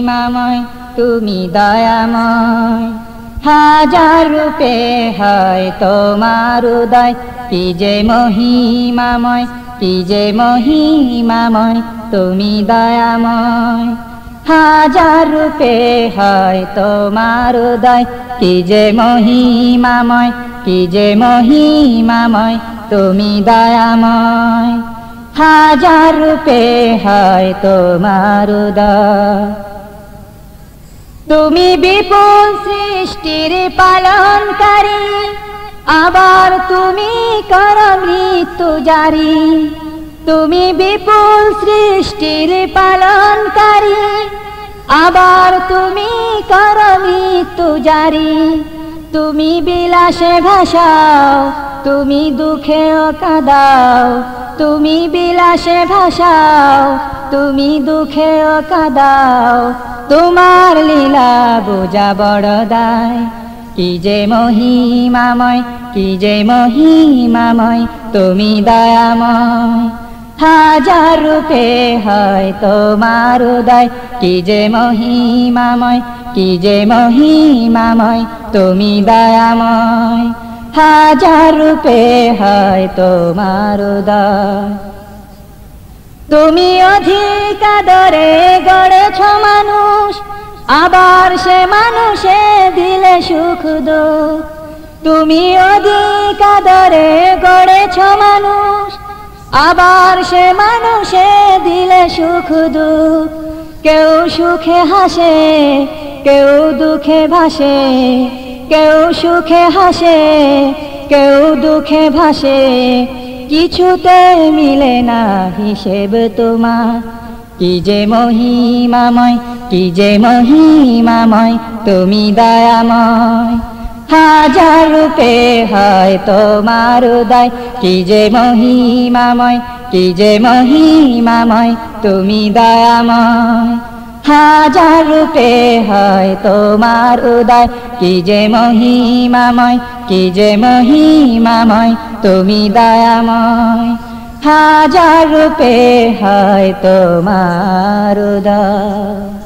মহিমাময় তুমি দয়াময়। হাজার রূপে হয় তোমার উদয়, কি যে মহিমাময়, কি যে মহিমাময় তুমি দয়াময়। হাজার রূপে হয় তোমার উদয়, কি যে মহিমাময়, কি যে মহিমাময় তুমি দয়াময়। হাজার রূপে হয় তোমার উদয়। তুমি বিপুল সৃষ্টির পালনকারী, আবার তুমি কর মৃত্যু জারি। তুমি বিপুল সৃষ্টির পালনকারী, আবার তুমি কর মৃত্যু জারি। তুমি বিলাসে ভাসাও, তুমি দুঃখেও কাঁদাও। তুমি বিলাসে ভাসাও, তুমি দুঃখেও কাঁদাও। তোমার লীলা বোঝা বড় দায়, কি যে মহিমাময়, কি যে মহিমাময় তুমি দয়াময়। হাজার রূপে হয় তোমার উদয়, কি যে মহিমাময়, কি যে মহিমাময় তুমি দয়াময়। হাজার রূপে হয় তোমার উদয়। তুমি অধিক আদরে গড়েছ মানুষ, আবার সে মানুষে দিলে সুখ দুঃখ। তুমি অধিক আদরে গড়েছ মানুষ, আবার সে মানুষে দিলে সুখ দুঃখ। কেউ সুখে হাসে, কেউ দুঃখে ভাসে। কেউ সুখে হাসে, কেউ দুঃখে ভাসে। কিছুতে মিলে না হিসেব তোমার, কি যে মহিমাময়, কি যে মহিমাময় তুমি দয়াময়। হাজার রূপে হয় তোমার উদয়, কি যে মহিমাময়, কি যে মহিমাময় তুমি দয়াময়। হাজার রূপে হয় তোমার উদয়, কি যে মহিমাময়, কি যে মহিমাময় তুমি দয়াময়। হাজার রূপে হয় তোমার উদয়।